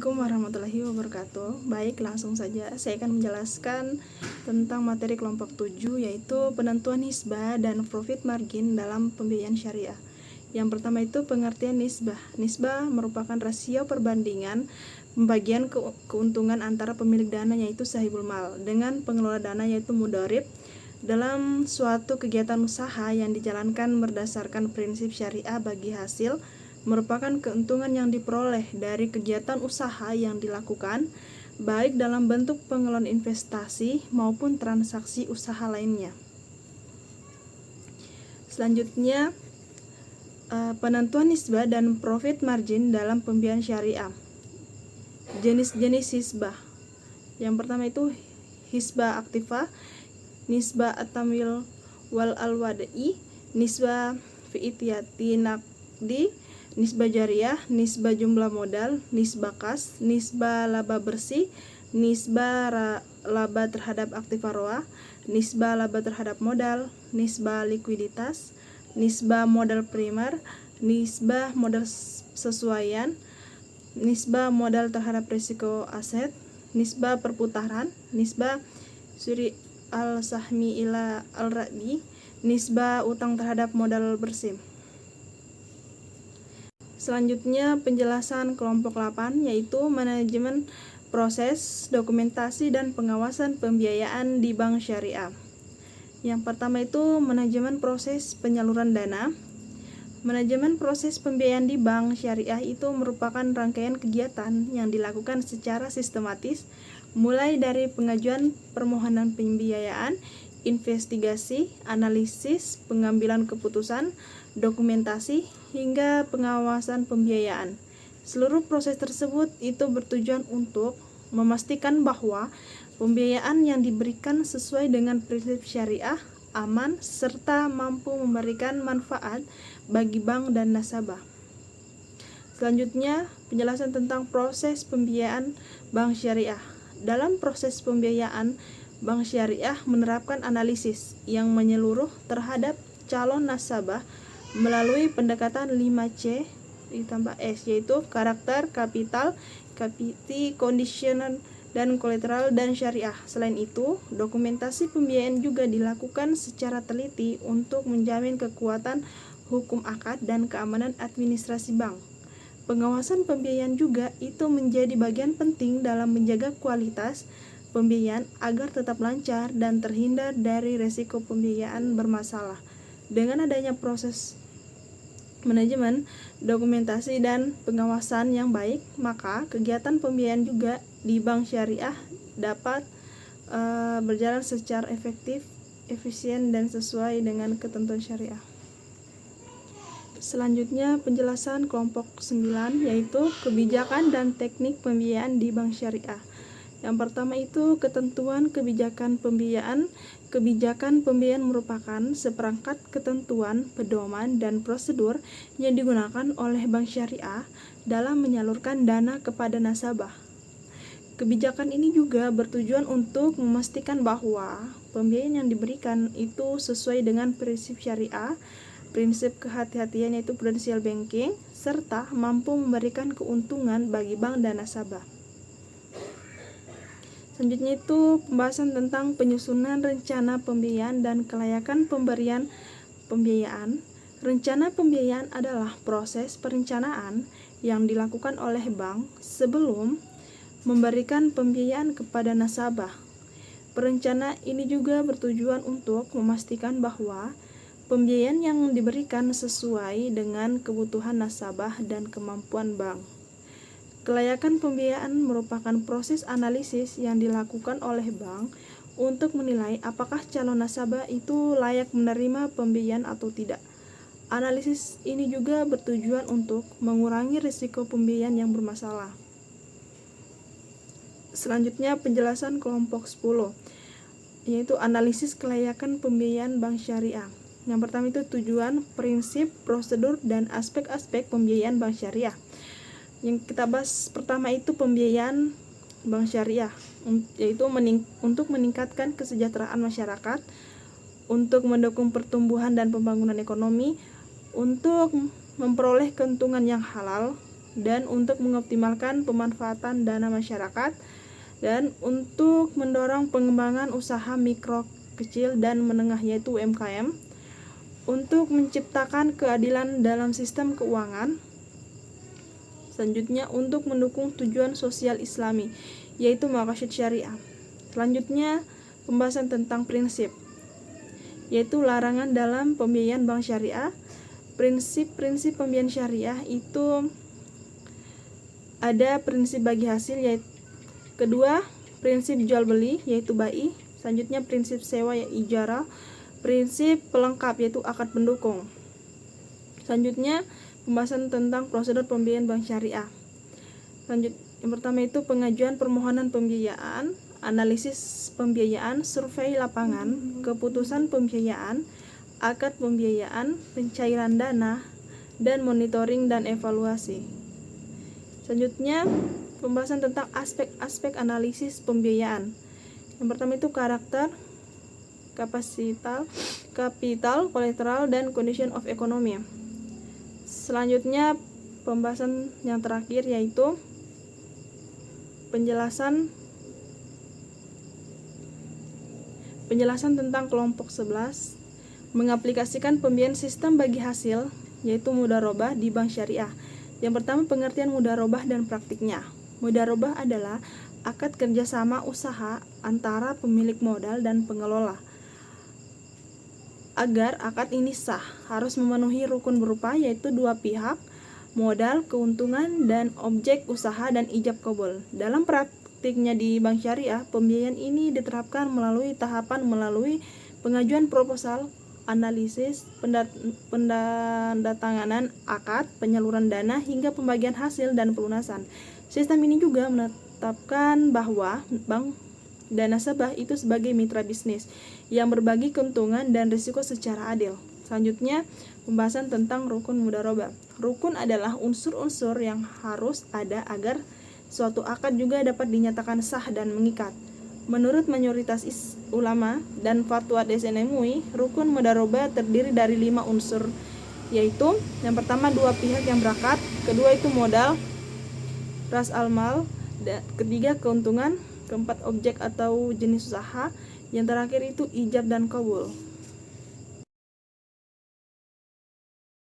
Assalamualaikum warahmatullahi wabarakatuh. Baik, langsung saja saya akan menjelaskan tentang materi kelompok 7, yaitu penentuan nisbah dan profit margin dalam pembiayaan syariah. Yang pertama itu pengertian nisbah. Nisbah merupakan rasio perbandingan pembagian keuntungan antara pemilik dana yaitu sahibul mal dengan pengelola dana yaitu mudharib dalam suatu kegiatan usaha yang dijalankan berdasarkan prinsip syariah bagi hasil merupakan keuntungan yang diperoleh dari kegiatan usaha yang dilakukan, baik dalam bentuk pengelolaan investasi maupun transaksi usaha lainnya. Selanjutnya, penentuan nisbah dan profit margin dalam pembiayaan syariah. Jenis-jenis hisbah. Yang pertama itu hisbah aktifah, nisbah atamwil wal alwada'i, nisbah fi'itiyati naqdi, nisbah jariyah, nisbah jumlah modal, nisbah kas, nisbah laba bersih, nisbah laba terhadap aktiva roah, nisbah laba terhadap modal, nisbah likuiditas, nisbah modal primer, nisbah modal sesuaian, nisbah modal terhadap risiko aset, nisbah perputaran, nisbah suri al-sahmi ila al-rabi, nisbah utang terhadap modal bersih. Selanjutnya penjelasan kelompok 8 yaitu manajemen proses, dokumentasi, dan pengawasan pembiayaan di bank syariah. Yang pertama itu manajemen proses penyaluran dana. Manajemen proses pembiayaan di bank syariah itu merupakan rangkaian kegiatan yang dilakukan secara sistematis mulai dari pengajuan permohonan pembiayaan, investigasi, analisis, pengambilan keputusan, dokumentasi, hingga pengawasan pembiayaan. Seluruh proses tersebut itu bertujuan untuk memastikan bahwa pembiayaan yang diberikan sesuai dengan prinsip syariah, aman, serta mampu memberikan manfaat bagi bank dan nasabah. Selanjutnya, penjelasan tentang proses pembiayaan bank syariah. Dalam proses pembiayaan, bank syariah menerapkan analisis yang menyeluruh terhadap calon nasabah melalui pendekatan 5C ditambah S, yaitu karakter, kapital, capacity, conditional, dan kolateral dan syariah. Selain itu, dokumentasi pembiayaan juga dilakukan secara teliti untuk menjamin kekuatan hukum akad dan keamanan administrasi bank. Pengawasan pembiayaan juga itu menjadi bagian penting dalam menjaga kualitas pembiayaan agar tetap lancar dan terhindar dari risiko pembiayaan bermasalah. Dengan adanya proses manajemen, dokumentasi, dan pengawasan yang baik, maka kegiatan pembiayaan juga di bank syariah dapat berjalan secara efektif, efisien, dan sesuai dengan ketentuan syariah. Selanjutnya penjelasan kelompok 9 yaitu kebijakan dan teknik pembiayaan di bank syariah. Yang pertama itu ketentuan kebijakan pembiayaan. Kebijakan pembiayaan merupakan seperangkat ketentuan, pedoman, dan prosedur yang digunakan oleh bank syariah dalam menyalurkan dana kepada nasabah. Kebijakan ini juga bertujuan untuk memastikan bahwa pembiayaan yang diberikan itu sesuai dengan prinsip syariah, prinsip kehati-hatian yaitu prudential banking, serta mampu memberikan keuntungan bagi bank dan nasabah. Selanjutnya itu pembahasan tentang penyusunan rencana pembiayaan dan kelayakan pemberian pembiayaan. Rencana pembiayaan adalah proses perencanaan yang dilakukan oleh bank sebelum memberikan pembiayaan kepada nasabah. Perencana ini juga bertujuan untuk memastikan bahwa pembiayaan yang diberikan sesuai dengan kebutuhan nasabah dan kemampuan bank. Kelayakan pembiayaan merupakan proses analisis yang dilakukan oleh bank untuk menilai apakah calon nasabah itu layak menerima pembiayaan atau tidak. Analisis ini juga bertujuan untuk mengurangi risiko pembiayaan yang bermasalah. Selanjutnya penjelasan kelompok 10 yaitu analisis kelayakan pembiayaan bank syariah. Yang pertama itu tujuan, prinsip, prosedur, dan aspek-aspek pembiayaan bank syariah. Yang kita bahas pertama itu pembiayaan bank syariah, yaitu untuk meningkatkan kesejahteraan masyarakat, untuk mendukung pertumbuhan dan pembangunan ekonomi, untuk memperoleh keuntungan yang halal, dan untuk mengoptimalkan pemanfaatan dana masyarakat, dan untuk mendorong pengembangan usaha mikro, kecil, dan menengah yaitu UMKM, untuk menciptakan keadilan dalam sistem keuangan. Selanjutnya untuk mendukung tujuan sosial Islami yaitu maqasid syariah. Selanjutnya pembahasan tentang prinsip yaitu larangan dalam pembiayaan bank syariah. Prinsip-prinsip pembiayaan syariah itu ada prinsip bagi hasil, yaitu kedua prinsip jual beli yaitu bai. Selanjutnya prinsip sewa yaitu ijarah. Prinsip pelengkap yaitu akad pendukung. Selanjutnya pembahasan tentang prosedur pembiayaan bank syariah. Yang pertama itu pengajuan permohonan pembiayaan, analisis pembiayaan, survei lapangan, keputusan pembiayaan, akad pembiayaan, pencairan dana, dan monitoring dan evaluasi. Selanjutnya pembahasan tentang aspek-aspek analisis pembiayaan. Yang pertama itu karakter, kapital, kolateral, dan condition of economy. Selanjutnya pembahasan yang terakhir yaitu penjelasan tentang kelompok 11, mengaplikasikan pembiayaan sistem bagi hasil yaitu mudharabah di bank syariah. Yang pertama pengertian mudharabah dan praktiknya. Mudharabah adalah akad kerjasama usaha antara pemilik modal dan pengelola. Agar akad ini sah, harus memenuhi rukun berupa yaitu dua pihak, modal, keuntungan, dan objek usaha dan ijab kabul. Dalam praktiknya di bank syariah, pembiayaan ini diterapkan melalui tahapan melalui pengajuan proposal, analisis, pendatanganan akad, penyaluran dana, hingga pembagian hasil dan pelunasan. Sistem ini juga menetapkan bahwa bank dan nasabah itu sebagai mitra bisnis yang berbagi keuntungan dan risiko secara adil. Selanjutnya, pembahasan tentang rukun mudharabah. Rukun adalah unsur-unsur yang harus ada agar suatu akad juga dapat dinyatakan sah dan mengikat. Menurut mayoritas ulama dan fatwa DSN MUI, rukun mudharabah terdiri dari 5 unsur, yaitu yang pertama dua pihak yang berakat, kedua itu modal, ras al-mal, ketiga keuntungan, keempat objek atau jenis usaha, yang terakhir itu ijab dan kabul.